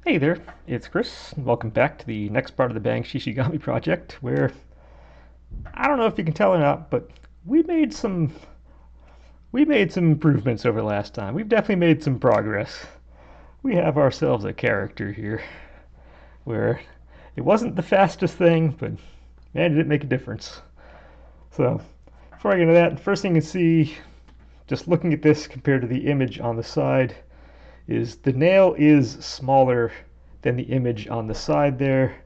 Hey there, it's Chris, and welcome back to the next part of the Bang Shishigami project, where I don't know if you can tell or not, but we made some we made some improvements over last time. We've definitely made some progress. We have ourselves a character here, where it wasn't the fastest thing, but man, did it make a difference. So, before I get into that, first thing you can see, just looking at this compared to the image on the side, is the nail is smaller than the image on the side there.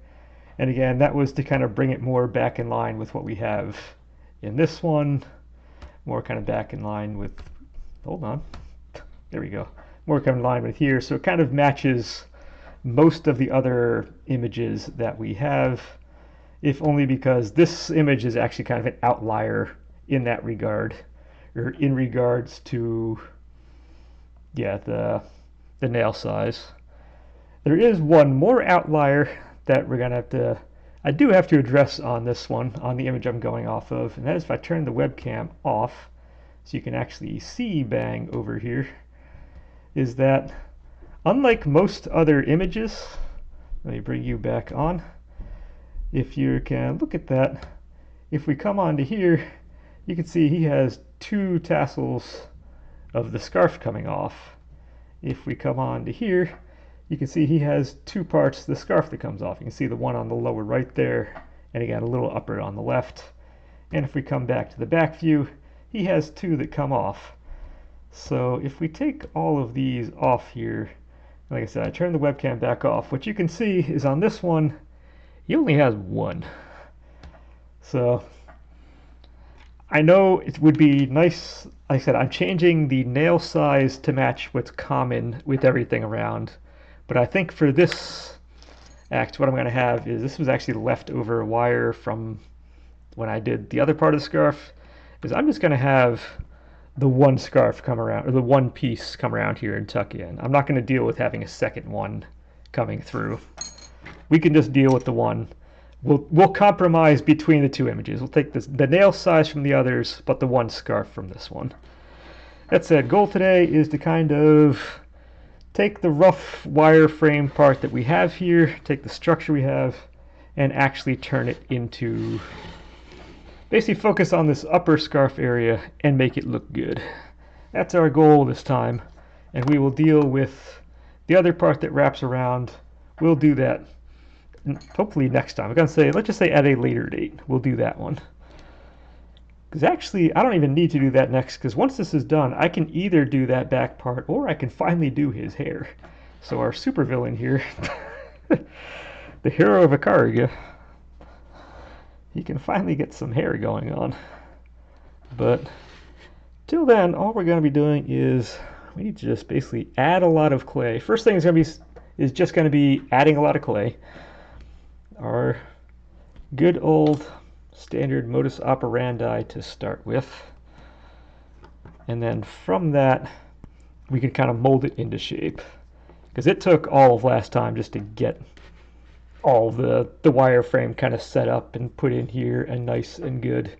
And again, that was to kind of bring it more back in line with what we have in this one, more kind of back in line with, hold on, there we go, more kind of in line with here. So it kind of matches most of the other images that we have, if only because this image is actually kind of an outlier in that regard, or in regards to, yeah, the nail size. There is one more outlier that we're gonna have to, I do have to address on this one, on the image I'm going off of, and that is if I turn the webcam off, so you can actually see Bang over here, is that unlike most other images, let me bring you back on, if you can look at that, if we come onto here, you can see he has two tassels of the scarf coming off. If we come on to here, you can see he has two parts of the scarf that comes off. You can see the one on the lower right there, and again a little upper on the left. And if we come back to the back view, he has two that come off. So if we take all of these off here, like I said, I turn the webcam back off, what you can see is on this one, he only has one. So I know it would be nice, like I said, I'm changing the nail size to match what's common with everything around. But I think for this act, what I'm going to have is, this was actually leftover wire from when I did the other part of the scarf, is I'm just going to have the one scarf come around, or the one piece come around here and tuck in. I'm not going to deal with having a second one coming through. We can just deal with the one. We'll compromise between the two images. We'll take the nail size from the others, but the one scarf from this one. That said, goal today is to kind of take the rough wireframe part that we have here, take the structure we have, and actually turn it into, basically focus on this upper scarf area and make it look good. That's our goal this time, and we will deal with the other part that wraps around. We'll do that hopefully next time. I'm going to say, let's just say at a later date, we'll do that one. Because actually, I don't even need to do that next, because once this is done, I can either do that back part, or I can finally do his hair. So our supervillain here, the hero of Akariga, he can finally get some hair going on. But till then, all we're going to be doing is, we need to just basically add a lot of clay. First thing is just going to be adding a lot of clay. Our good old standard modus operandi to start with. And then from that, we can kind of mold it into shape. Because it took all of last time just to get all the wireframe kind of set up and put in here and nice and good.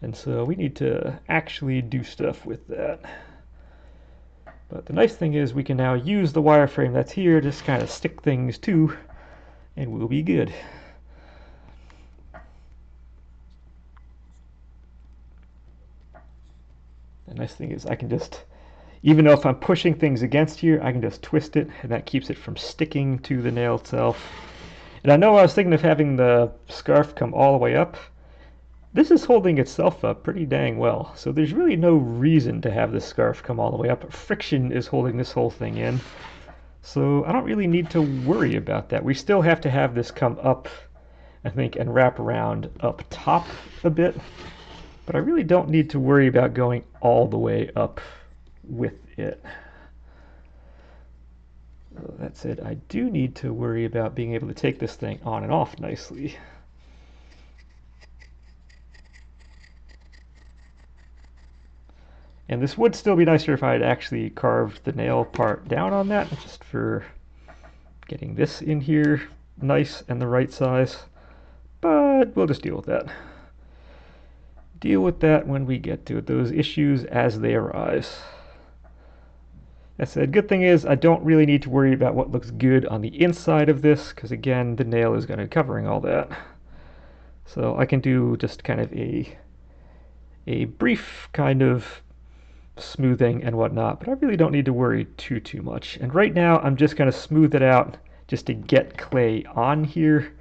And so we need to actually do stuff with that. But the nice thing is we can now use the wireframe that's here, just kind of stick things to, and we'll be good. The nice thing is I can just, even though if I'm pushing things against here, I can just twist it, and that keeps it from sticking to the nail itself. And I know I was thinking of having the scarf come all the way up. This is holding itself up pretty dang well, so there's really no reason to have this scarf come all the way up. Friction is holding this whole thing in. So I don't really need to worry about that. We still have to have this come up, I think, and wrap around up top a bit. But I really don't need to worry about going all the way up with it. So that said, I do need to worry about being able to take this thing on and off nicely. And this would still be nicer if I had actually carved the nail part down on that, just for getting this in here nice and the right size. But we'll just deal with that. Deal with that when we get to it, those issues as they arise. That said, good thing is I don't really need to worry about what looks good on the inside of this, because again, the nail is going to be covering all that. So I can do just kind of a brief kind of smoothing and whatnot, but I really don't need to worry too much. And right now I'm just going to smooth it out just to get clay on here,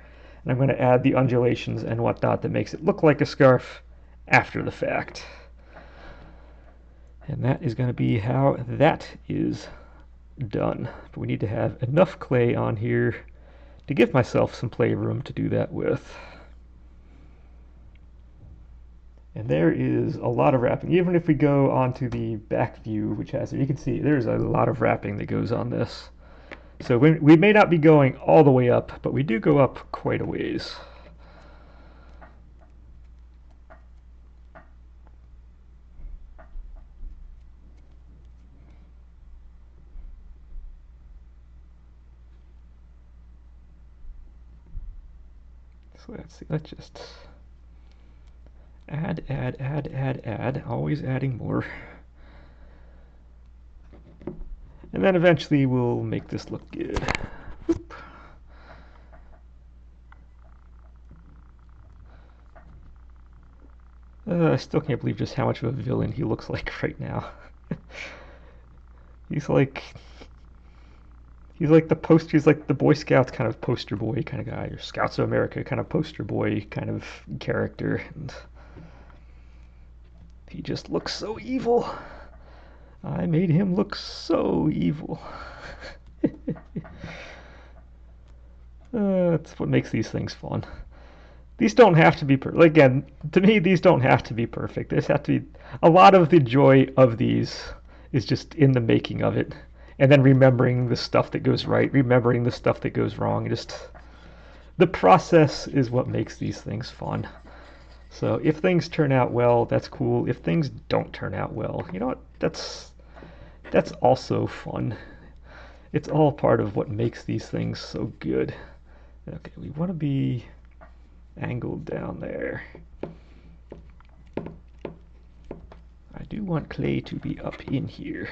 and I'm going to add the undulations and whatnot that makes it look like a scarf after the fact. And that is going to be how that is done. But we need to have enough clay on here to give myself some playroom to do that with. And there is a lot of wrapping. Even if we go onto the back view, which has it, you can see there's a lot of wrapping that goes on this. So we may not be going all the way up, but we do go up quite a ways. So let's see, let's just add, always adding more. And then eventually we'll make this look good. Oop. I still can't believe just how much of a villain he looks like right now. He's like he's like the Boy Scouts kind of poster boy kind of guy, or Scouts of America kind of poster boy kind of character, and he just looks so evil. I made him look so evil. That's what makes these things fun. These don't have to be perfect. Again, to me, these don't have to be perfect. This have to be a lot of the joy of these is just in the making of it, and then remembering the stuff that goes right, remembering the stuff that goes wrong. Just the process is what makes these things fun. So if things turn out well, that's cool. If things don't turn out well, you know what? That's also fun. It's all part of what makes these things so good. Okay, we want to be angled down there. I do want clay to be up in here.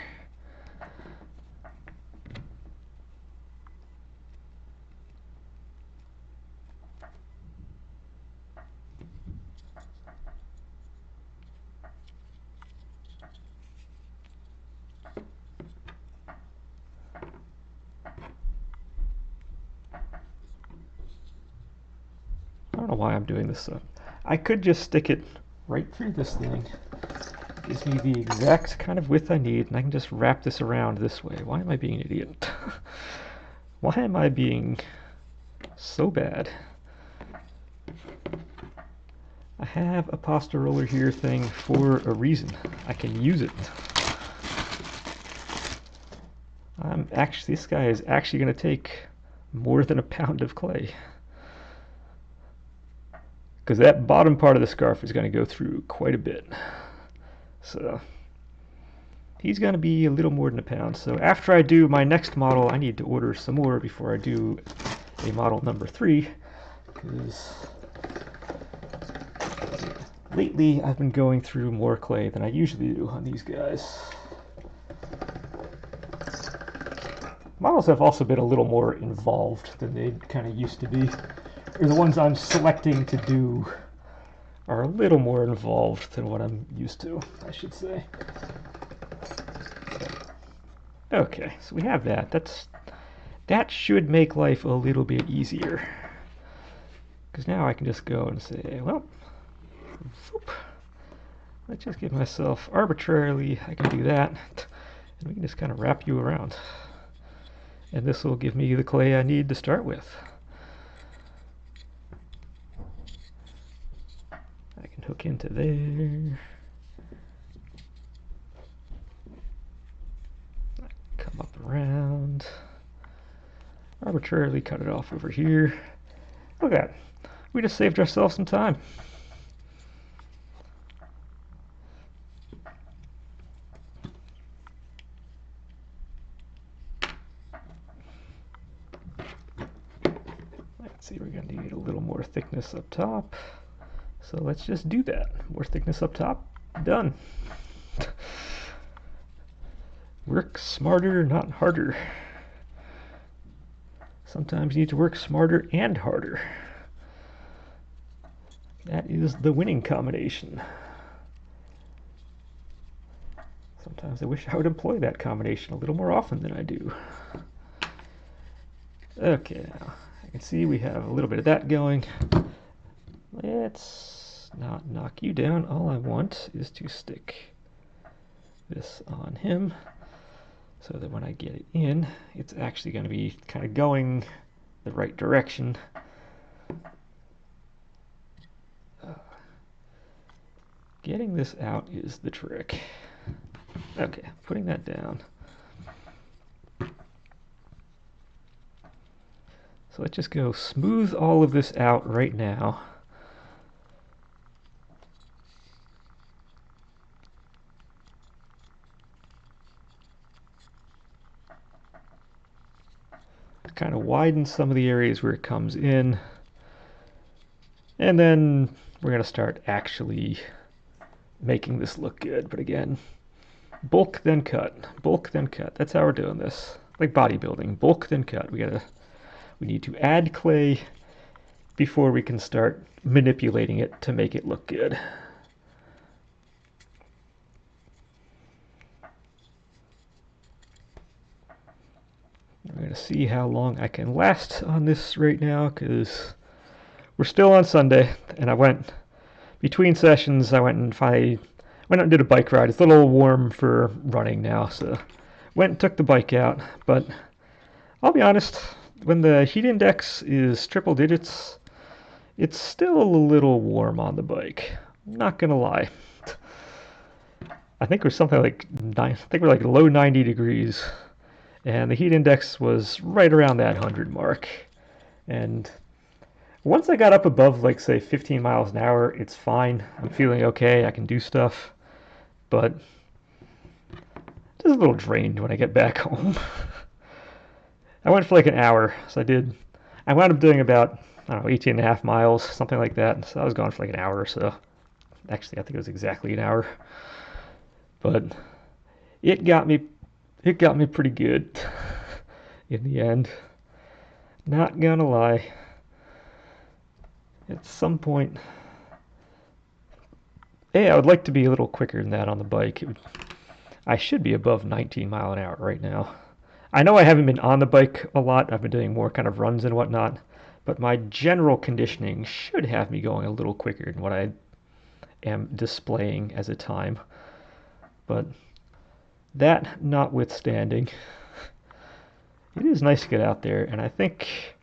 I don't know why I'm doing this. I could just stick it right through this thing. Gives me the exact kind of width I need, and I can just wrap this around this way. Why am I being an idiot? Why am I being so bad? I have a pasta roller here thing for a reason. I can use it. This guy is actually going to take more than a pound of clay, because that bottom part of the scarf is going to go through quite a bit. So he's going to be a little more than a pound. So after I do my next model, I need to order some more before I do a model number 3, because lately I've been going through more clay than I usually do on these guys. Models have also been a little more involved than they kind of used to be. Or the ones I'm selecting to do are a little more involved than what I'm used to, I should say. Okay, so we have that. That should make life a little bit easier. Because now I can just go and say, well, whoop, let's just give myself arbitrarily, I can do that, and we can just kind of wrap you around. And this will give me the clay I need to start with. I can hook into there. Come up around. Arbitrarily cut it off over here. Look at that. We just saved ourselves some time. Let's see, we're going to need a little more thickness up top. So let's just do that. More thickness up top. Done. Work smarter, not harder. Sometimes you need to work smarter and harder. That is the winning combination. Sometimes I wish I would employ that combination a little more often than I do. Okay, now I can see we have a little bit of that going. Let's not knock you down. All I want is to stick this on him so that when I get it in, it's actually going to be kind of going the right direction. Getting this out is the trick. Okay, putting that down. So let's just go smooth all of this out right now. Kind of widen some of the areas where it comes in. And then we're going to start actually making this look good. But again, bulk then cut, bulk then cut. That's how we're doing this. Like bodybuilding, bulk then cut. We need to add clay before we can start manipulating it to make it look good. We're going to see how long I can last on this right now, because we're still on Sunday, and I went between sessions. I went out and did a bike ride. It's a little warm for running now, so went and took the bike out. But I'll be honest, when the heat index is triple digits, it's still a little warm on the bike. I'm not gonna lie. I think we're something like low 90 degrees, and the heat index was right around that 100 mark. And once I got up above, like, say 15 miles an hour, it's fine. I'm feeling okay. I can do stuff, but just a little drained when I get back home. I went for like an hour, so I wound up doing about, I don't know, 18 and a half miles, something like that. So I was gone for like an hour or so. Actually, I think it was exactly an hour. But it got me pretty good in the end. Not gonna lie. At some point, I would like to be a little quicker than that on the bike. I should be above 19 mile an hour right now. I know I haven't been on the bike a lot. I've been doing more kind of runs and whatnot, but my general conditioning should have me going a little quicker than what I am displaying as a time. But that notwithstanding, it is nice to get out there, and I think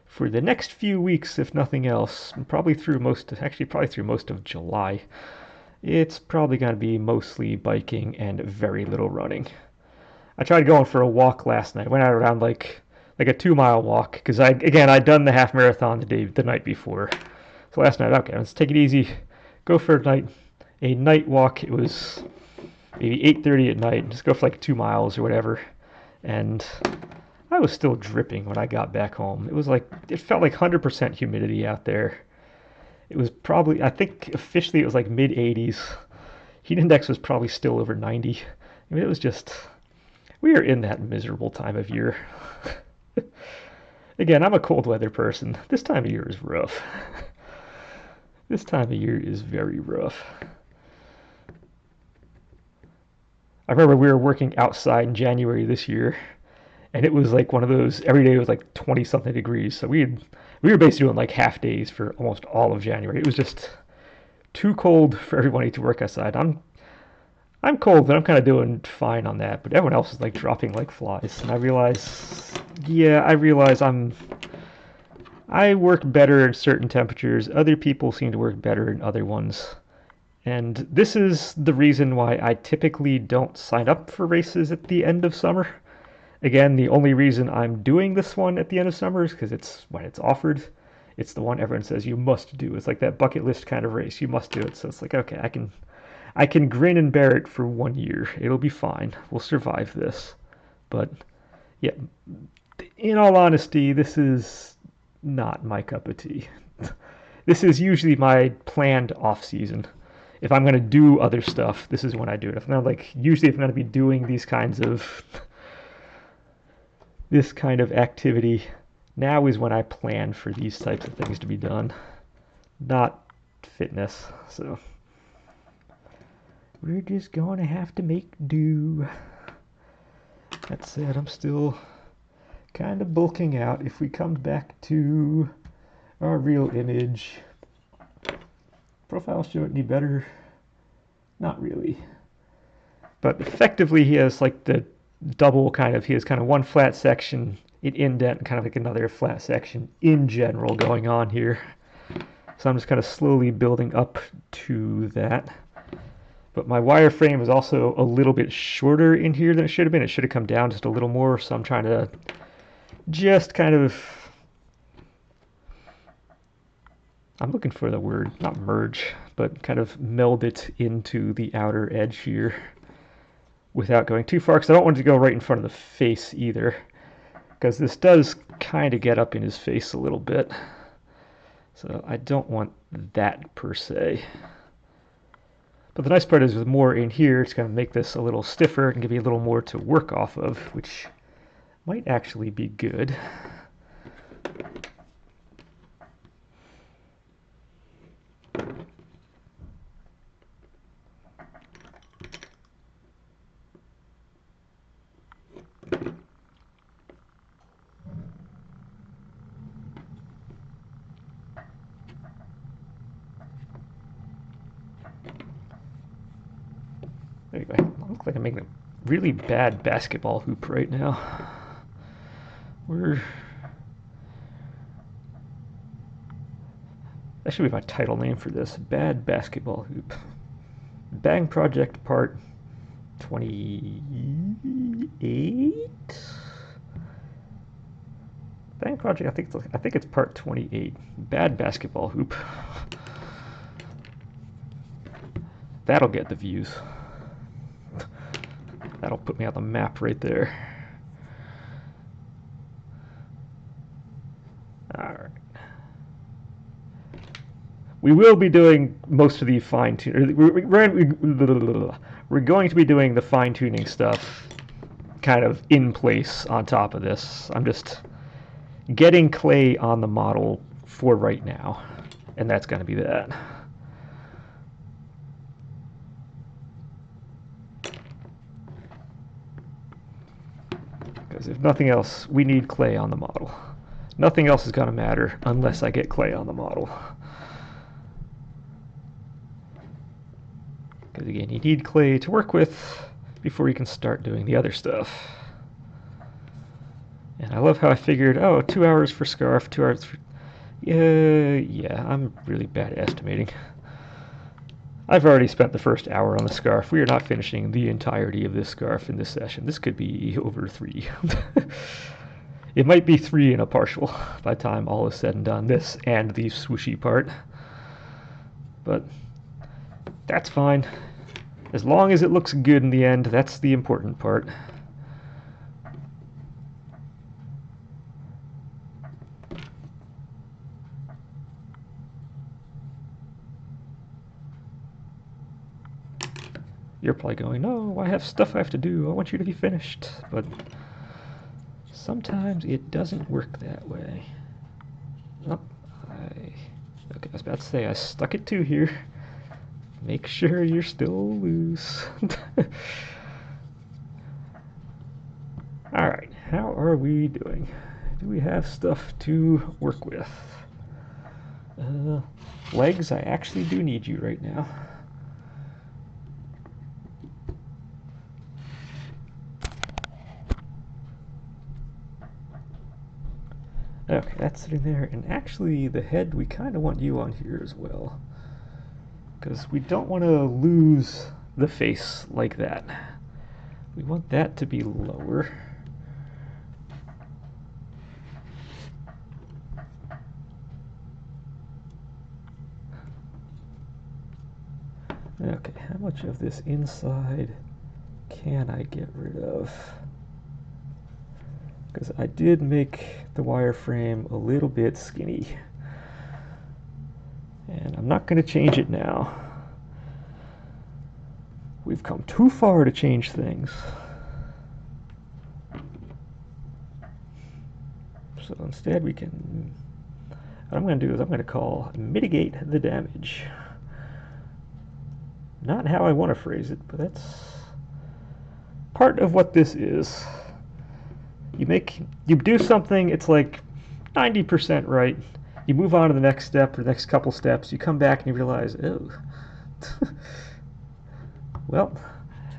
for the next few weeks, if nothing else, probably through most of July, it's probably going to be mostly biking and very little running. I tried going for a walk last night. I went out around like a 2 mile walk, because I'd done the half marathon the night before. So last night, okay, let's take it easy, go for a night walk. It was maybe 8:30 at night. Just go for like 2 miles or whatever, and I was still dripping when I got back home. It felt like 100% humidity out there. It was probably, I think officially it was like mid 80s. Heat index was probably still over 90. I mean, it was just, we are in that miserable time of year. Again, I'm a cold weather person. This time of year is rough. This time of year is very rough. I remember we were working outside in January this year, and it was like one of those, every day was like 20 something degrees. So we were basically doing like half days for almost all of January. It was just too cold for everybody to work outside. I'm cold, but I'm kind of doing fine on that. But everyone else is like dropping like flies, and I realize I work better in certain temperatures. Other people seem to work better in other ones. And this is the reason why I typically don't sign up for races at the end of summer. Again, the only reason I'm doing this one at the end of summer is because it's when it's offered. It's the one everyone says you must do. It's like that bucket list kind of race. You must do it. So it's like, okay, I can grin and bear it for 1 year. It'll be fine. We'll survive this. But yeah, in all honesty, this is not my cup of tea. This is usually my planned off season. if I'm going to do other stuff, this is when I do it. If I'm not like, usually if I'm going to be doing these kinds of, this kind of activity, now is when I plan for these types of things to be done, not fitness. So we're just going to have to make do. That said, I'm still kind of bulking out. If we come back to our real image, profile show it any better? Not really. But effectively he has like the double kind of, he has kind of one flat section, an indent, and kind of like another flat section in general going on here. So I'm just kind of slowly building up to that. But my wireframe is also a little bit shorter in here than it should have been. It should have come down just a little more, so I'm trying to just kind of, I'm looking for the word, not merge, but kind of meld it into the outer edge here without going too far, because I don't want it to go right in front of the face either, because this does kind of get up in his face a little bit. So I don't want that per se. But the nice part is with more in here, it's going to make this a little stiffer and give you a little more to work off of, which might actually be good. There you go. I look like I'm making a really bad basketball hoop right now. That should be my title name for this. Bad basketball hoop. Bang Project Part 28? Bang Project, I think it's Part 28. Bad basketball hoop. That'll get the views. That'll put me on the map right there. Alright. We will be doing most of the fine-tuning. We're going to be doing the fine-tuning stuff kind of in place on top of this. I'm just getting clay on the model for right now, and that's going to be that. Because if nothing else, we need clay on the model. Nothing else is going to matter unless I get clay on the model. Because again, you need clay to work with before you can start doing the other stuff. And I love how I figured, oh, 2 hours for scarf, 2 hours for... Yeah, I'm really bad at estimating. I've already spent the first hour on the scarf. We are not finishing the entirety of this scarf in this session. This could be over 3. It might be 3 and a partial by the time all is said and done, this and the swooshy part. But that's fine. As long as it looks good in the end, that's the important part. You're probably going, no, I have stuff I have to do. I want you to be finished. But sometimes it doesn't work that way. Oh, okay, I was about to say I stuck it to here. Make sure you're still loose. Alright, how are we doing? Do we have stuff to work with? Legs, I actually do need you right now. Okay, that's sitting there, and actually the head, we kind of want you on here as well. Because we don't want to lose the face like that. We want that to be lower. Okay, how much of this inside can I get rid of? Because I did make the wireframe a little bit skinny. And I'm not going to change it now. We've come too far to change things. So instead we can, what I'm going to do is I'm going to call mitigate the damage. Not how I want to phrase it, but that's part of what this is. You do something, it's like 90% right. You move on to the next step or the next couple steps. You come back and you realize, oh, well,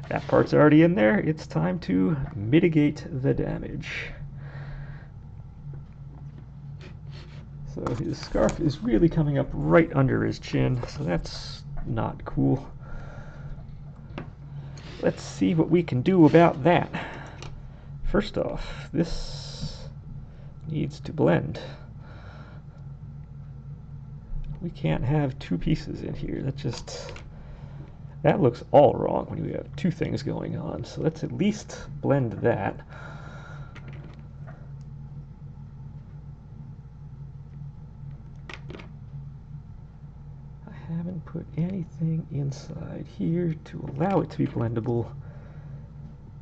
that part's already in there. It's time to mitigate the damage. So his scarf is really coming up right under his chin, so that's not cool. Let's see what we can do about that. First off, this needs to blend. We can't have two pieces in here. That looks all wrong when you have two things going on. So let's at least blend that. I haven't put anything inside here to allow it to be blendable.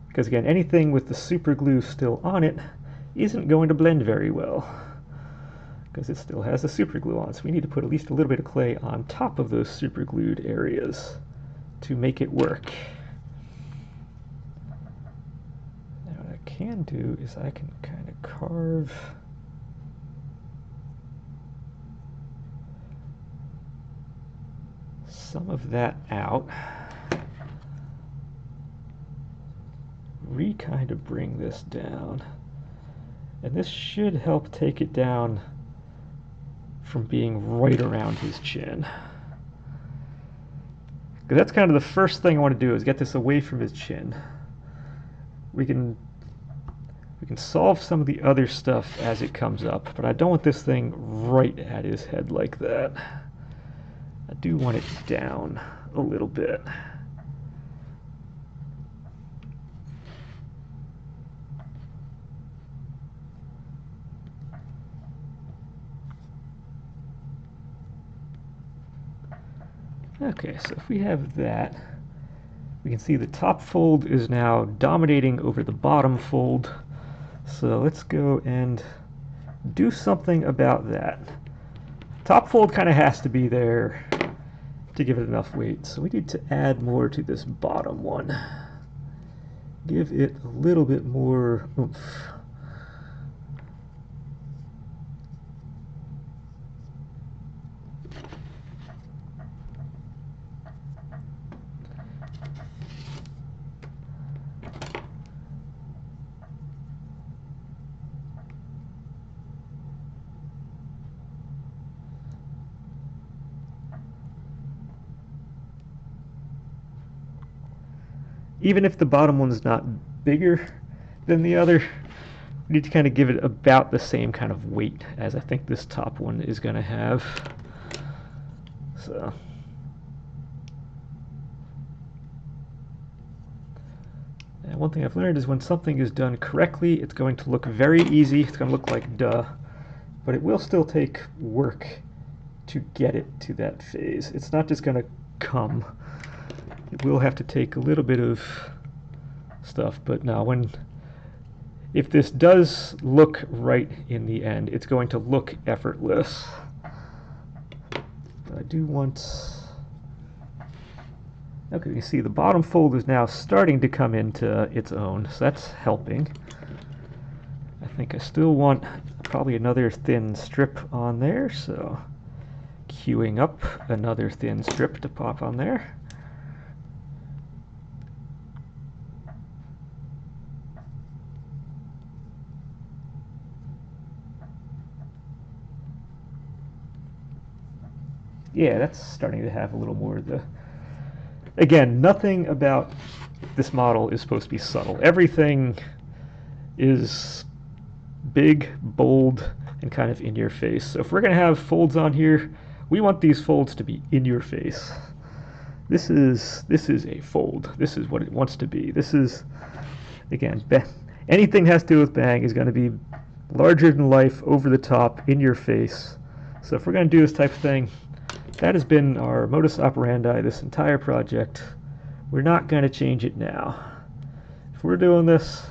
Because again, anything with the super glue still on it isn't going to blend very well, because it still has the super glue on. So we need to put at least a little bit of clay on top of those super glued areas to make it work. Now what I can do is I can kind of carve some of that out. Kind of bring this down, and this should help take it down from being right around his chin, because that's kind of the first thing I want to do, is get this away from his chin. We can solve some of the other stuff as it comes up, but I don't want this thing right at his head like that. I do want it down a little bit. Okay, so if we have that, we can see the top fold is now dominating over the bottom fold. So let's go and do something about that. Top fold kind of has to be there to give it enough weight, so we need to add more to this bottom one. Give it a little bit more oomph. Even if the bottom one's not bigger than the other, we need to kind of give it about the same kind of weight as I think this top one is going to have. So and one thing I've learned is when something is done correctly, it's going to look very easy. It's going to look like duh, but it will still take work to get it to that phase. It's not just going to come. It will have to take a little bit of stuff, but now if this does look right in the end, it's going to look effortless. But I do want, okay, you see the bottom fold is now starting to come into its own, so that's helping. I think I still want probably another thin strip on there, so queuing up another thin strip to pop on there. Yeah, that's starting to have a little more of the... Again, nothing about this model is supposed to be subtle. Everything is big, bold, and kind of in your face. So if we're going to have folds on here, we want these folds to be in your face. This is a fold. This is what it wants to be. This is, again, anything that has to do with bang is going to be larger than life, over the top, in your face. So if we're going to do this type of thing, that has been our modus operandi this entire project. We're not going to change it now. If we're doing this,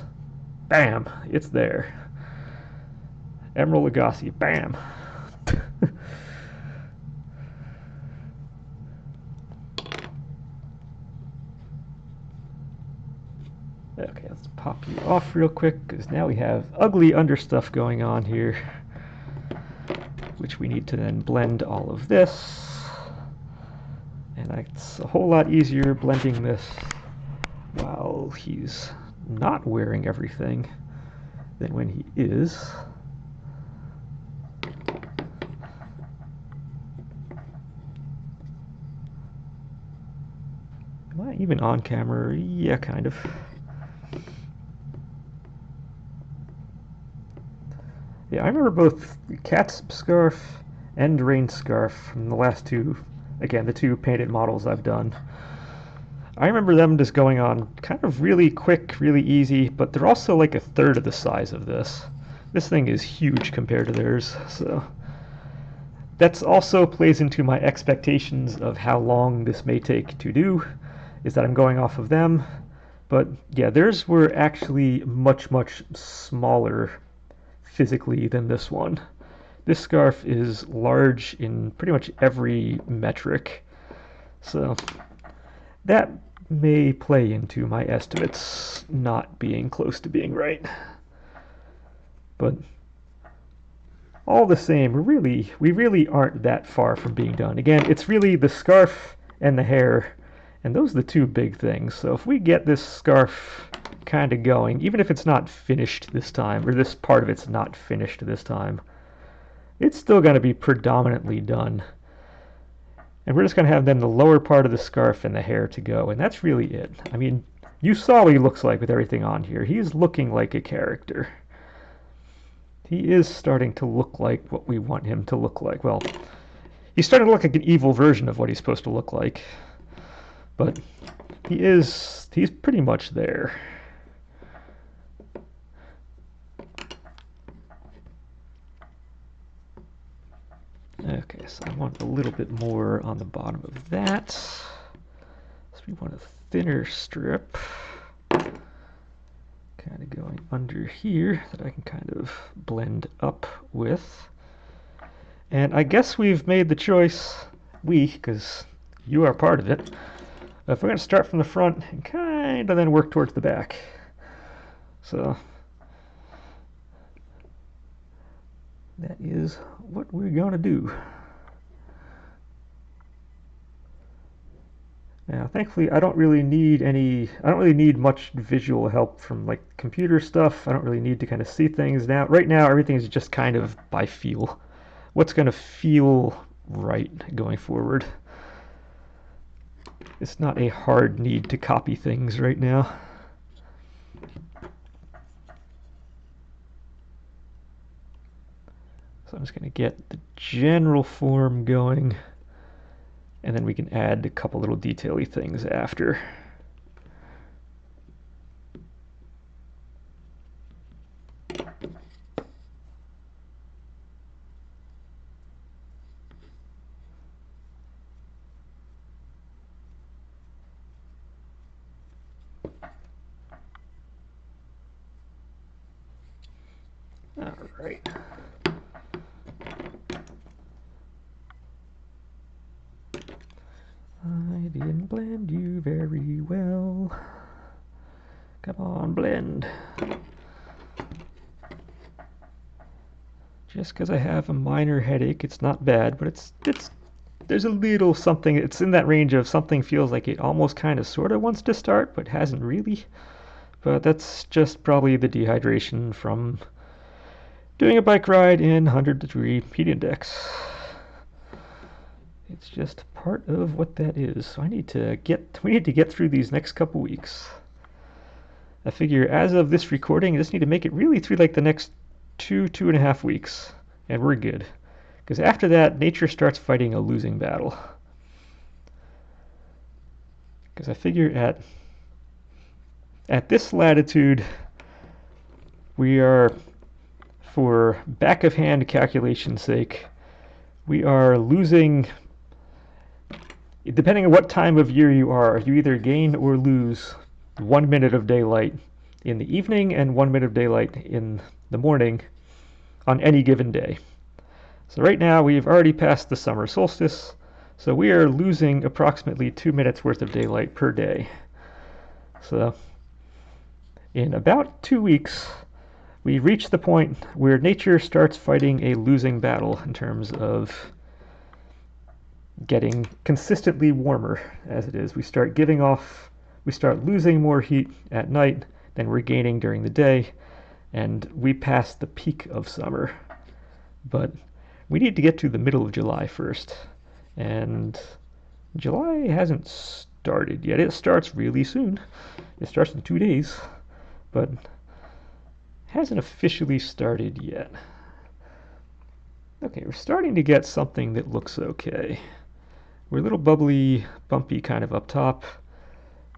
bam, it's there. Emerald Lagasse, bam. Okay, let's pop you off real quick, because now we have ugly understuff going on here, which we need to then blend all of this. And it's a whole lot easier blending this while he's not wearing everything than when he is. Am I even on camera? Yeah, kind of. Yeah, I remember both Cat's Scarf and Rain's Scarf from the last two, again, the two painted models I've done. I remember them just going on kind of really quick, really easy, but they're also like a third of the size of this. This thing is huge compared to theirs, so that's also plays into my expectations of how long this may take to do, is that I'm going off of them. But yeah, theirs were actually much, much smaller physically than this one. This scarf is large in pretty much every metric, so that may play into my estimates not being close to being right. But all the same, we really aren't that far from being done. Again, it's really the scarf and the hair, and those are the two big things. So if we get this scarf kind of going, even if it's not finished this time, or this part of it's not finished this time, it's still going to be predominantly done. And we're just going to have then the lower part of the scarf and the hair to go, and that's really it. I mean, you saw what he looks like with everything on here. He's looking like a character. He is starting to look like what we want him to look like. Well, he's starting to look like an evil version of what he's supposed to look like. But he's pretty much there. Okay, so I want a little bit more on the bottom of that. So we want a thinner strip kind of going under here that I can kind of blend up with. And I guess we've made the choice, because you are part of it, if we're going to start from the front and kind of then work towards the back. So that is what we're going to do. Now, thankfully, I don't really need much visual help from like computer stuff. I don't really need to kind of see things now. Right now, everything is just kind of by feel. What's going to feel right going forward? It's not a hard need to copy things right now. So I'm just going to get the general form going, and then we can add a couple little detail-y things after. All right. I didn't blend you very well. Come on, blend. Just because I have a minor headache, it's not bad, but it's there's a little something. It's in that range of something feels like it almost kind of sort of wants to start, but hasn't really. But that's just probably the dehydration from doing a bike ride in 100-degree heat index. It's just part of what that is. So we need to get through these next couple weeks. I figure as of this recording, I just need to make it really through like the next 2.5 weeks, and we're good. Because after that, nature starts fighting a losing battle. Because I figure at this latitude, we are, for back of hand calculation's sake, we are losing Depending on what time of year you are, you either gain or lose 1 minute of daylight in the evening and 1 minute of daylight in the morning on any given day. So right now we've already passed the summer solstice, so we are losing approximately 2 minutes worth of daylight per day. So in about 2 weeks, we reach the point where nature starts fighting a losing battle in terms of getting consistently warmer as it is. We start losing more heat at night than we're gaining during the day, and we pass the peak of summer. But we need to get to the middle of July first, and July hasn't started yet. It starts really soon. It starts in 2 days, but hasn't officially started yet. Okay, we're starting to get something that looks okay. We're a little bubbly, bumpy kind of up top.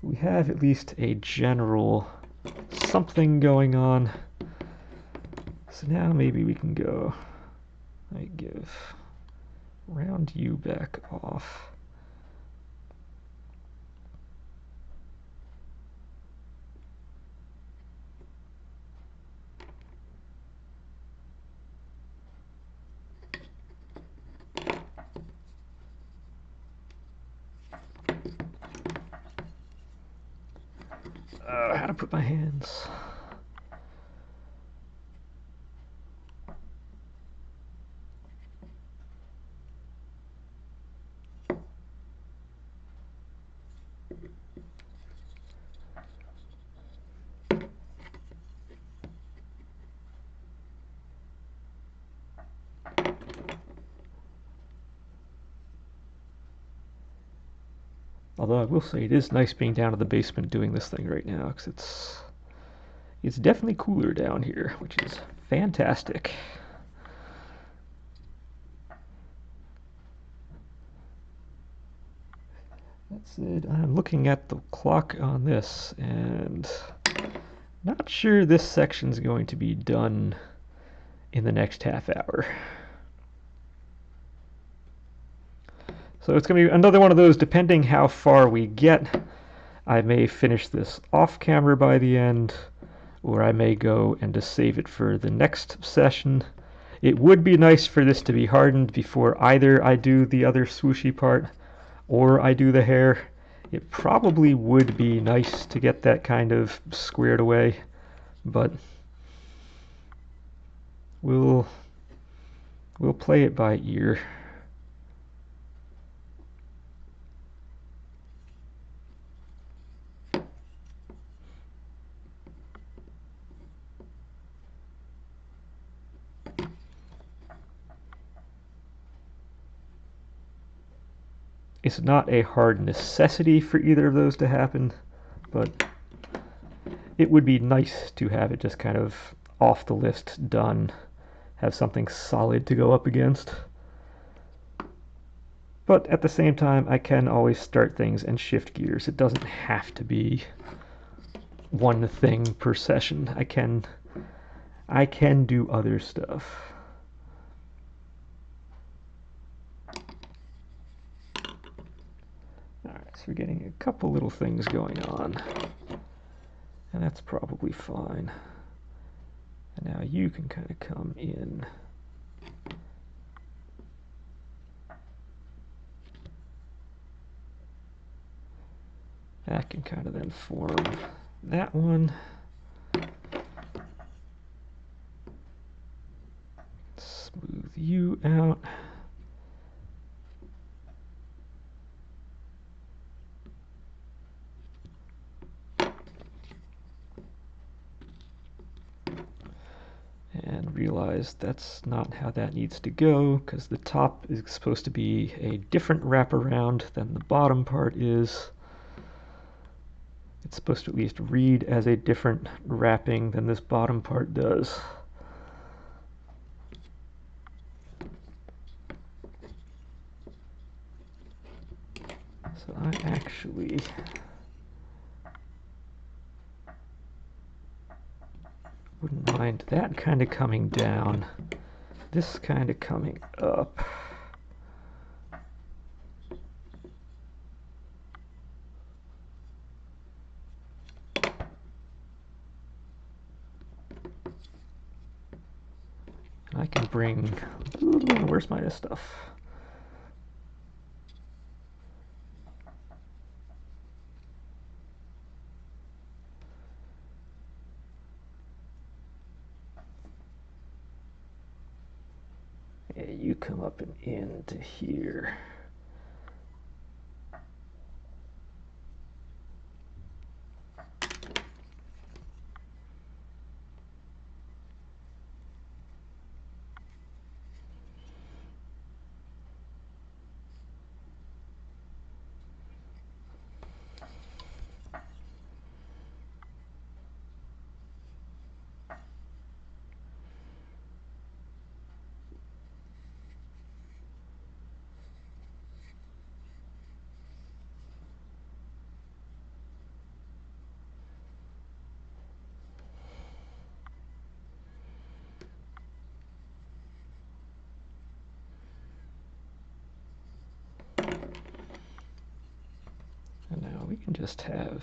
We have at least a general something going on. So now maybe we can go, I give round you back off. How to put my hands. Although I will say it is nice being down in the basement doing this thing right now, because it's definitely cooler down here, which is fantastic. That's it. I'm looking at the clock on this, and not sure this section's going to be done in the next half hour. So it's going to be another one of those, depending how far we get, I may finish this off camera by the end, or I may go and just save it for the next session. It would be nice for this to be hardened before either I do the other swooshy part or I do the hair. It probably would be nice to get that kind of squared away, but we'll play it by ear. It's not a hard necessity for either of those to happen, but it would be nice to have it just kind of off the list, done, have something solid to go up against. But at the same time, I can always start things and shift gears. It doesn't have to be one thing per session. I can do other stuff. Alright, so we're getting a couple little things going on, and that's probably fine. And now you can kind of come in. That can kind of then form that one. Smooth you out. And realize that's not how that needs to go, because the top is supposed to be a different wraparound than the bottom part is. It's supposed to at least read as a different wrapping than this bottom part does. So I actually wouldn't mind that kind of coming down, this kind of coming up. going. Ooh, where's my stuff? Yeah, you come up and into here. And now we can just have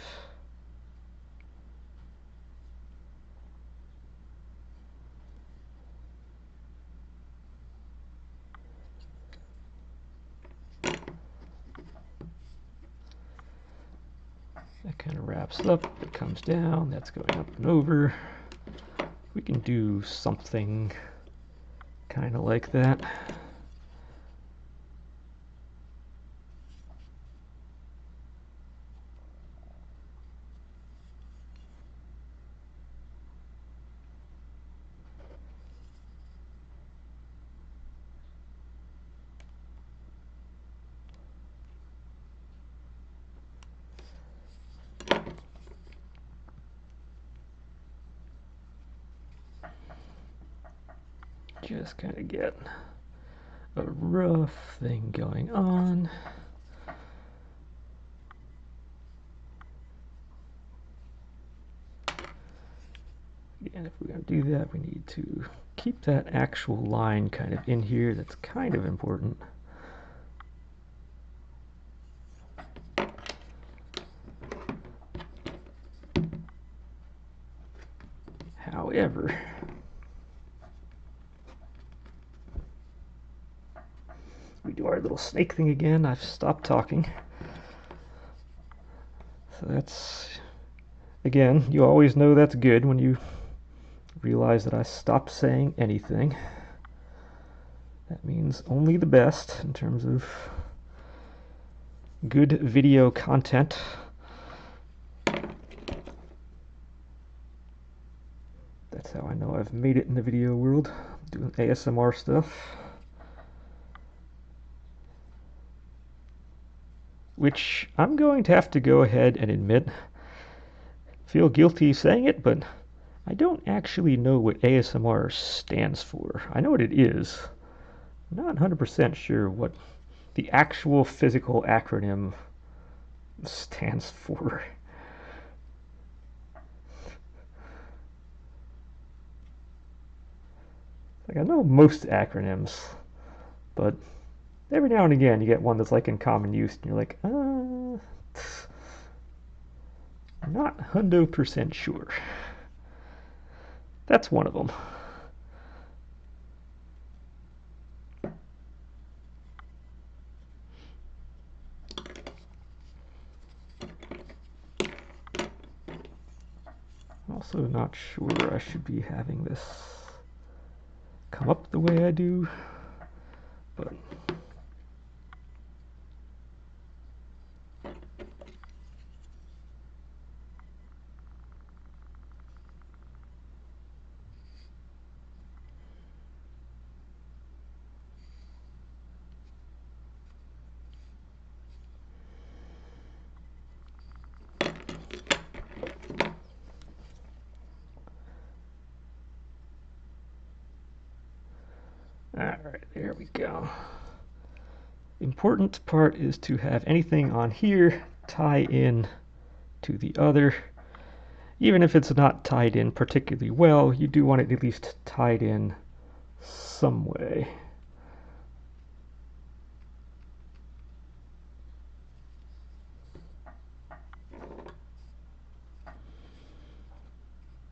that kind of wraps up, it comes down, that's going up and over. We can do something kind of like that. Just kind of get a rough thing going on. And if we're going to do that, we need to keep that actual line kind of in here. That's kind of important. However, we do our little snake thing again. I've stopped talking. So that's, again, you always know that's good when you realize that I stopped saying anything. That means only the best in terms of good video content. That's how I know I've made it in the video world, doing ASMR stuff. Which I'm going to have to go ahead and admit, feel guilty saying it, but I don't actually know what ASMR stands for. I know what it is. I'm not 100% sure what the actual physical acronym stands for. Like, I know most acronyms, but every now and again you get one that's like in common use and you're like, I'm not 100% sure. That's one of them. I'm also not sure I should be having this come up the way I do, but alright, there we go. Important part is to have anything on here tie in to the other. Even if it's not tied in particularly well, you do want it at least tied in some way.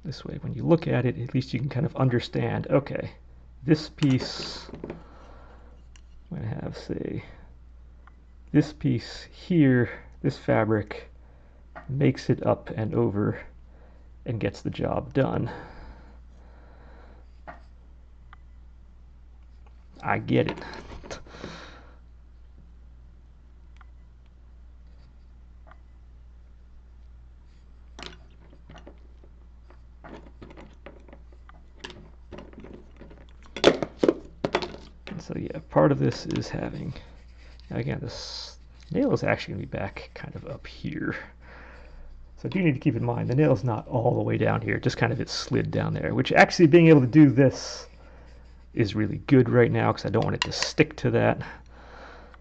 This way, when you look at it, at least you can kind of understand, okay, this piece, I'm going to have, say, this piece here, this fabric, makes it up and over and gets the job done. I get it. So yeah, part of this is having, again, this nail is actually going to be back kind of up here. So I do need to keep in mind the nail is not all the way down here, just kind of it slid down there, which actually being able to do this is really good right now because I don't want it to stick to that.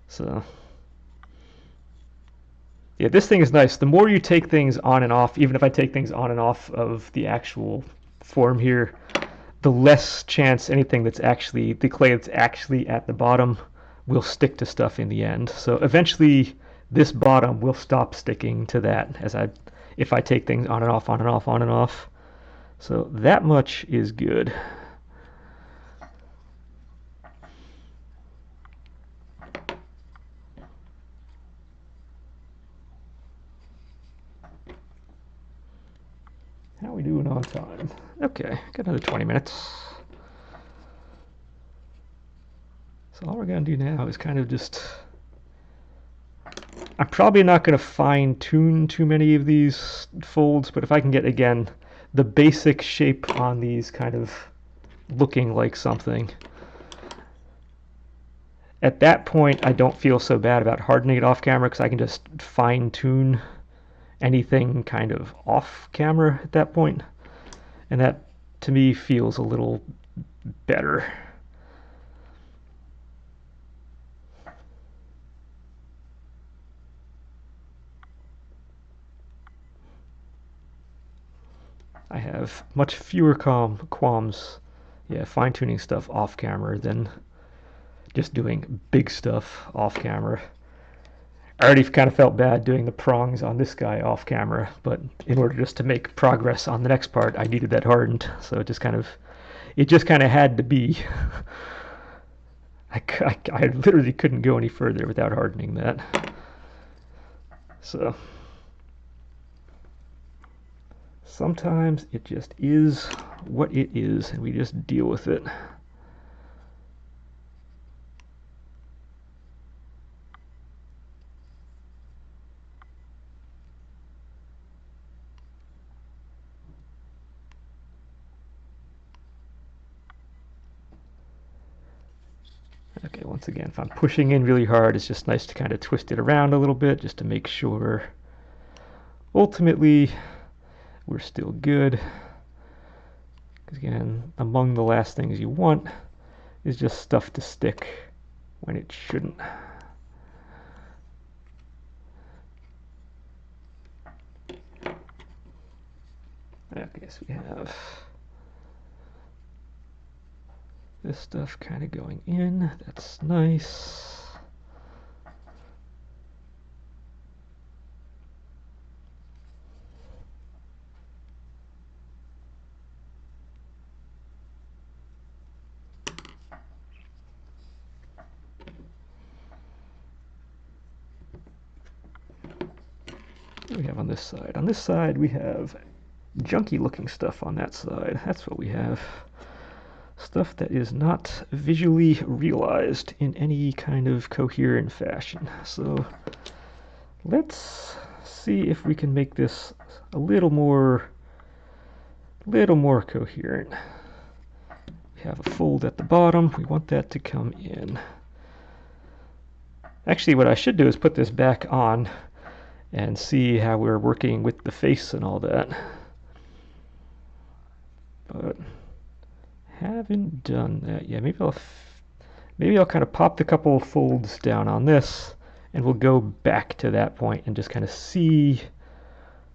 So yeah, this thing is nice. The more you take things on and off, even if I take things on and off of the actual form here, the less chance anything that's actually, the clay that's actually at the bottom will stick to stuff in the end. So eventually this bottom will stop sticking to that if I take things on and off, on and off, on and off. So that much is good. How are we doing on time? Okay, got another 20 minutes. So all we're going to do now is kind of just, I'm probably not going to fine tune too many of these folds, but if I can get, again, the basic shape on these kind of looking like something, at that point I don't feel so bad about hardening it off camera because I can just fine tune anything kind of off camera at that point, and that to me feels a little better. I have much fewer qualms, yeah, fine-tuning stuff off camera than just doing big stuff off camera. I already kind of felt bad doing the prongs on this guy off camera, but in order just to make progress on the next part, I needed that hardened, so it just kind of had to be. I literally couldn't go any further without hardening that. So sometimes it just is what it is, and we just deal with it. Okay, once again, if I'm pushing in really hard, it's just nice to kind of twist it around a little bit just to make sure ultimately we're still good. Because again, among the last things you want is just stuff to stick when it shouldn't. Okay, so we have this stuff kind of going in. That's nice. What do we have on this side? On this side, we have junky looking stuff on that side. That's what we have. Stuff that is not visually realized in any kind of coherent fashion. So let's see if we can make this a little more coherent. We have a fold at the bottom. We want that to come in. Actually, what I should do is put this back on and see how we're working with the face and all that. But haven't done that yet. Maybe I'll kind of pop the couple folds down on this, and we'll go back to that point and just kind of see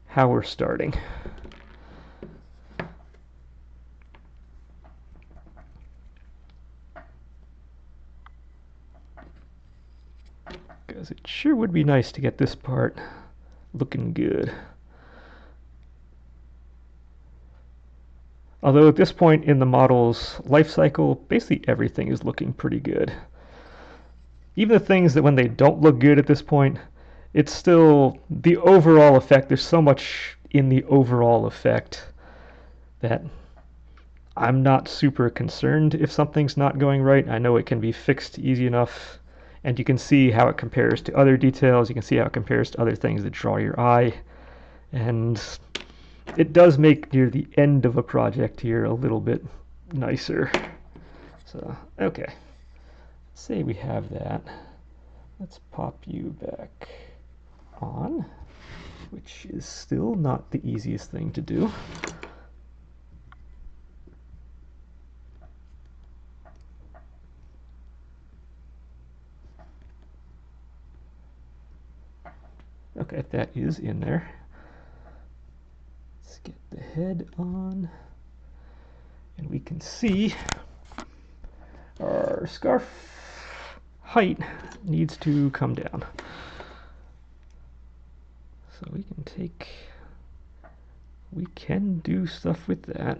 how we're starting. Because it sure would be nice to get this part looking good. Although at this point in the model's life cycle, basically everything is looking pretty good. Even the things that when they don't look good at this point, it's still the overall effect. There's so much in the overall effect that I'm not super concerned if something's not going right. I know it can be fixed easy enough, and you can see how it compares to other details. You can see how it compares to other things that draw your eye, and it does make near the end of a project here a little bit nicer. So, okay. Let's say we have that. Let's pop you back on, which is still not the easiest thing to do. Okay, that is in there. Let's get the head on, and we can see our scarf height needs to come down. So we can do stuff with that.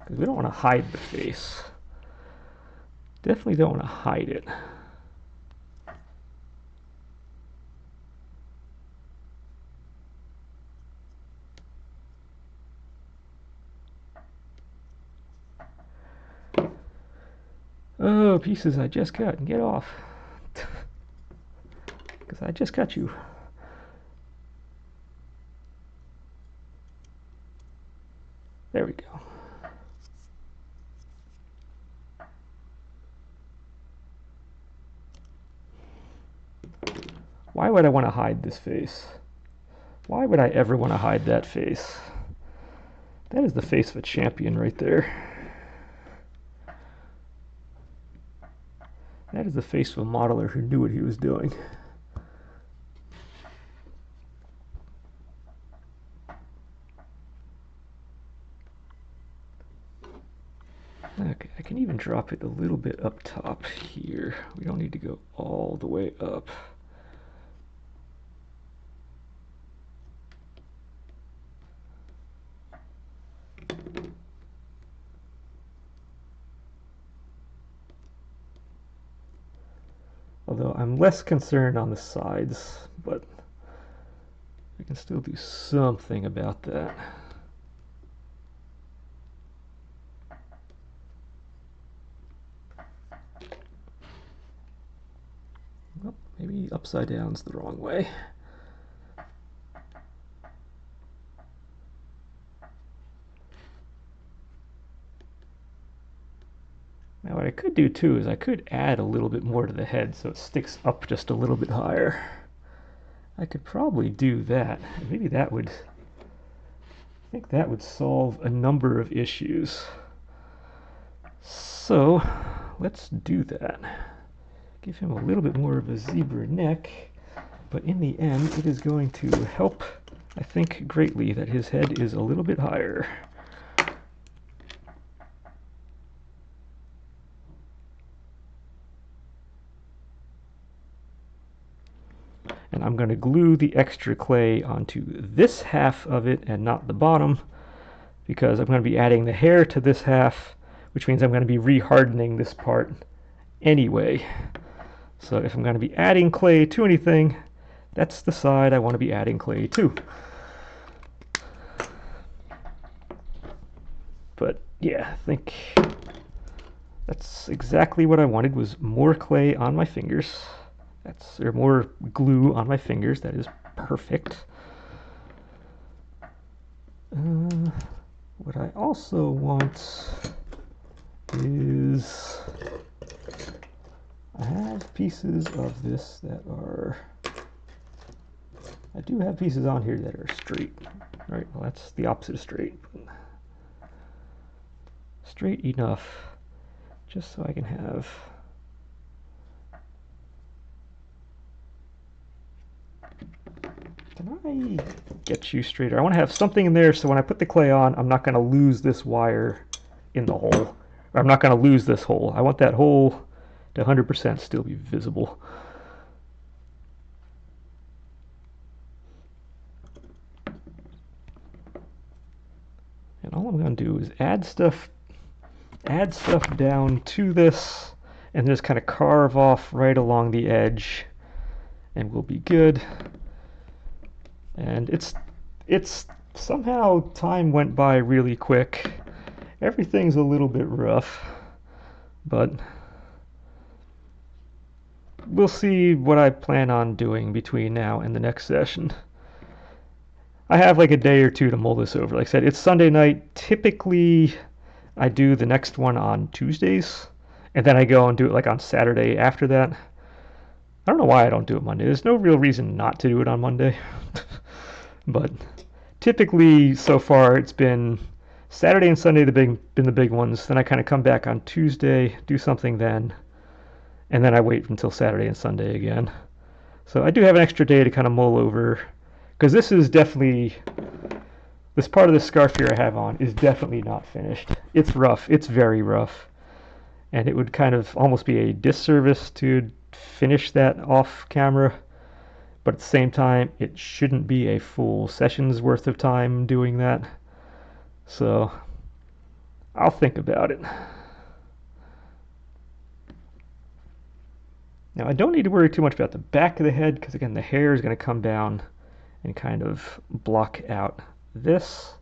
Because we don't want to hide the face. Definitely don't want to hide it. Oh, pieces I just cut. Get off. Because I just cut you. There we go. Why would I want to hide this face? Why would I ever want to hide that face? That is the face of a champion right there. That is the face of a modeler who knew what he was doing. Okay, I can even drop it a little bit up top here. We don't need to go all the way up. Although I'm less concerned on the sides, but we can still do something about that. Oh, maybe upside down's the wrong way. Now what I could do too is I could add a little bit more to the head so it sticks up just a little bit higher. I could probably do that. Maybe that would, I think that would solve a number of issues. So let's do that. Give him a little bit more of a zebra neck, but in the end it is going to help, I think, greatly that his head is a little bit higher. And I'm going to glue the extra clay onto this half of it and not the bottom, because I'm going to be adding the hair to this half, which means I'm going to be re-hardening this part anyway. So if I'm going to be adding clay to anything, that's the side I want to be adding clay to. But yeah, I think that's exactly what I wanted, was more clay on my fingers. Or more glue on my fingers. That is perfect. What I also want is, I have pieces of this that are, I do have pieces on here that are straight. Right, well that's the opposite of straight. Straight enough just so I can have Can I get you straighter? I want to have something in there so when I put the clay on, I'm not going to lose this wire in the hole. Or I'm not going to lose this hole. I want that hole to 100% still be visible. And all I'm going to do is add stuff down to this, and just kind of carve off right along the edge, and we'll be good. And it's somehow time went by really quick. Everything's a little bit rough, but we'll see what I plan on doing between now and the next session. I have like a day or two to mull this over. Like I said, it's Sunday night. Typically, I do the next one on Tuesdays, and then I go and do it like on Saturday after that. I don't know why I don't do it Monday. There's no real reason not to do it on Monday. But typically, so far, it's been Saturday and Sunday been the big ones. Then I kind of come back on Tuesday, do something then, and then I wait until Saturday and Sunday again. So I do have an extra day to kind of mull over, because this is definitely, this part of the scarf here I have on is definitely not finished. It's rough. It's very rough. And it would kind of almost be a disservice to finish that off camera. But at the same time, it shouldn't be a full session's worth of time doing that. So I'll think about it. Now I don't need to worry too much about the back of the head, because again, the hair is going to come down and kind of block out this.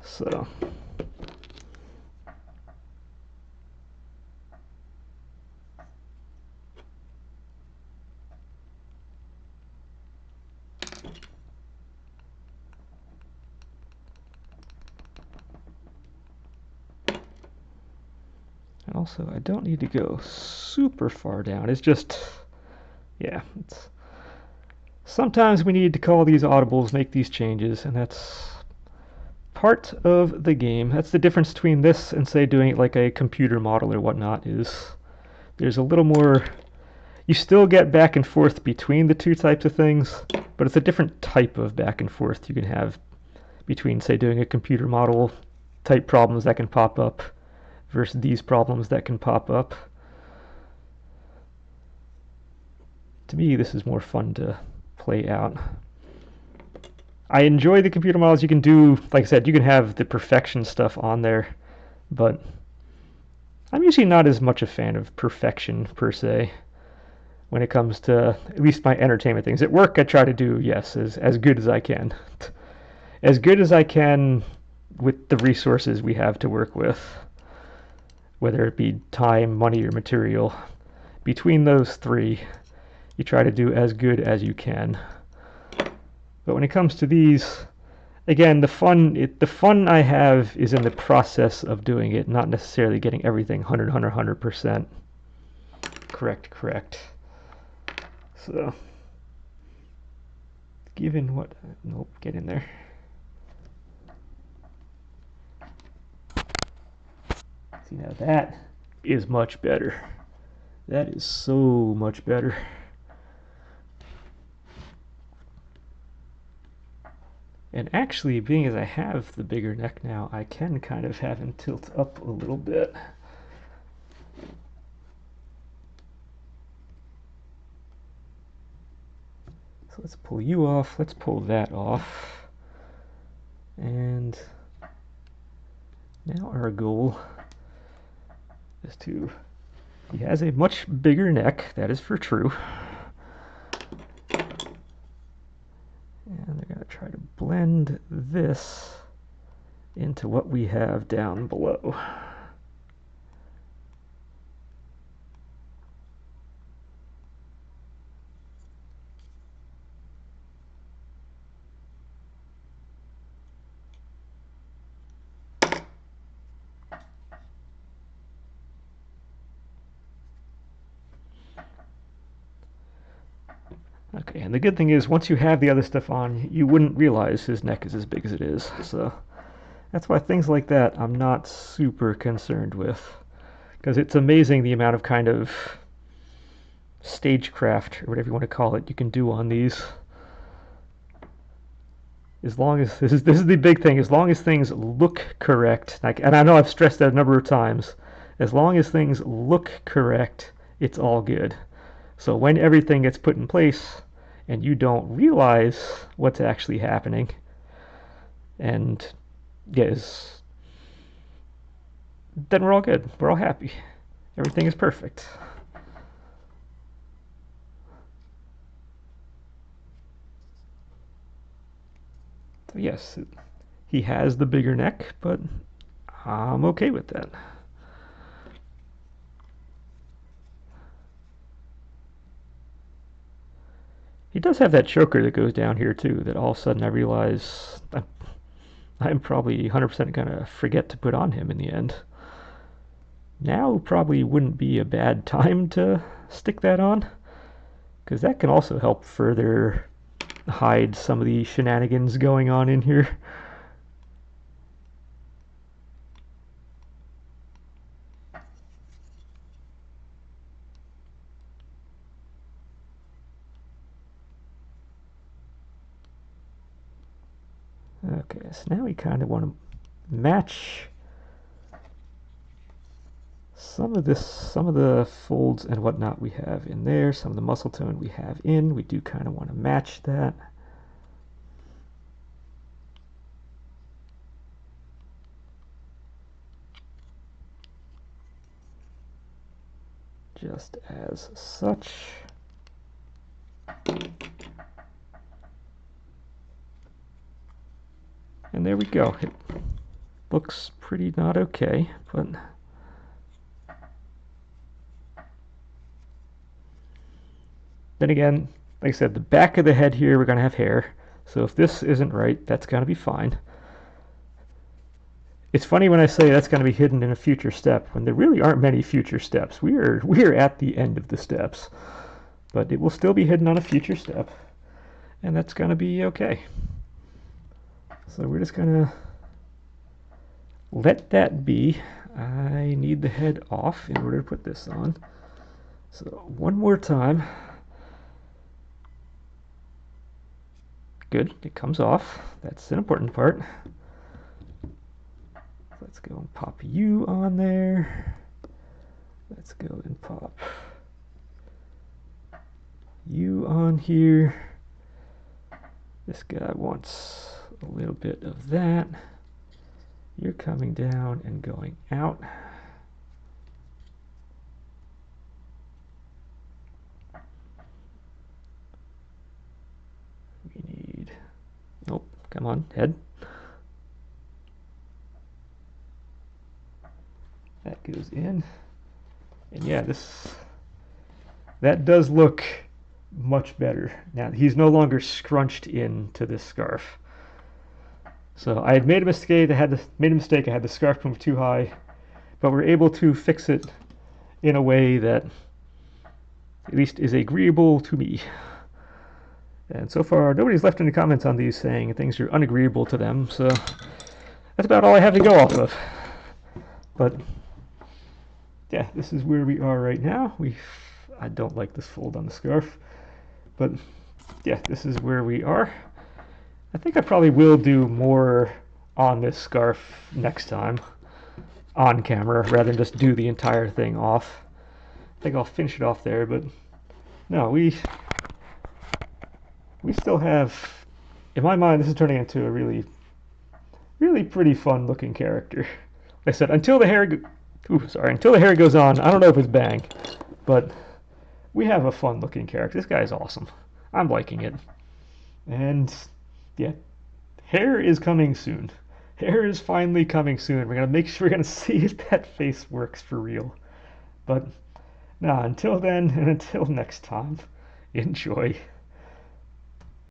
So and also, I don't need to go super far down. It's just, yeah, sometimes we need to call these audibles, make these changes, and that's part of the game. That's the difference between this and, say, doing it like a computer model or whatnot, is there's a little more, you still get back and forth between the two types of things, but it's a different type of back and forth you can have between, say, doing a computer model type problems that can pop up versus these problems that can pop up. To me, this is more fun to play out. I enjoy the computer models. You can do, like I said, you can have the perfection stuff on there, but I'm usually not as much a fan of perfection per se when it comes to at least my entertainment things. At work, I try to do, yes, as good as I can. As good as I can with the resources we have to work with, whether it be time, money, or material. Between those three, you try to do as good as you can. But when it comes to these, again, the fun I have is in the process of doing it, not necessarily getting everything 100%. Correct. So, given what, nope, get in there. See, now that is much better. That is so much better. And actually, being as I have the bigger neck now, I can kind of have him tilt up a little bit. So let's pull you off. Let's pull that off. And now our goal is to, he has a much bigger neck, that is for true. And they're going to try to blend this into what we have down below. Okay, and the good thing is, once you have the other stuff on, you wouldn't realize his neck is as big as it is. So that's why things like that I'm not super concerned with, because it's amazing the amount of kind of stagecraft, or whatever you want to call it, you can do on these. As long as, this is the big thing, as long as things look correct, like, and I know I've stressed that a number of times, as long as things look correct it's all good. So when everything gets put in place and you don't realize what's actually happening, and yes, then we're all good. We're all happy. Everything is perfect. So yes, he has the bigger neck, but I'm okay with that. He does have that choker that goes down here too, that all of a sudden I realize I'm probably 100% going to forget to put on him in the end. Now probably wouldn't be a bad time to stick that on, because that can also help further hide some of the shenanigans going on in here. Okay, so now we kind of want to match some of the folds and whatnot we have in there, some of the muscle tone we have in. We do kind of want to match that. Just as such. And there we go. It looks pretty not okay, but then again, like I said, the back of the head here, we're going to have hair. So if this isn't right, that's going to be fine. It's funny when I say that's going to be hidden in a future step, when there really aren't many future steps. We're at the end of the steps. But it will still be hidden on a future step. And that's going to be okay. So we're just going to let that be. I need the head off in order to put this on. So one more time. Good, it comes off. That's an important part. Let's go and pop you on there. Let's go and pop you on here. This guy wants a little bit of that. You're coming down and going out. We need, nope, come on, head. That goes in. And yeah, that does look much better. Now, he's no longer scrunched into this scarf. So I had made a mistake. I had the scarf moved too high, but we're able to fix it in a way that at least is agreeable to me. And so far, nobody's left any comments on these saying things are unagreeable to them, so that's about all I have to go off of. But yeah, this is where we are right now. I don't like this fold on the scarf, but yeah, this is where we are. I think I probably will do more on this scarf next time on camera rather than just do the entire thing off. I think I'll finish it off there, but no, we still have, in my mind, this is turning into a really pretty fun looking character. Like I said, until the hair goes on, I don't know if it's bang, but we have a fun looking character. This guy is awesome. I'm liking it. And yeah, hair is coming soon. Hair is finally coming soon. We're gonna see if that face works for real. But nah, until then and until next time, enjoy.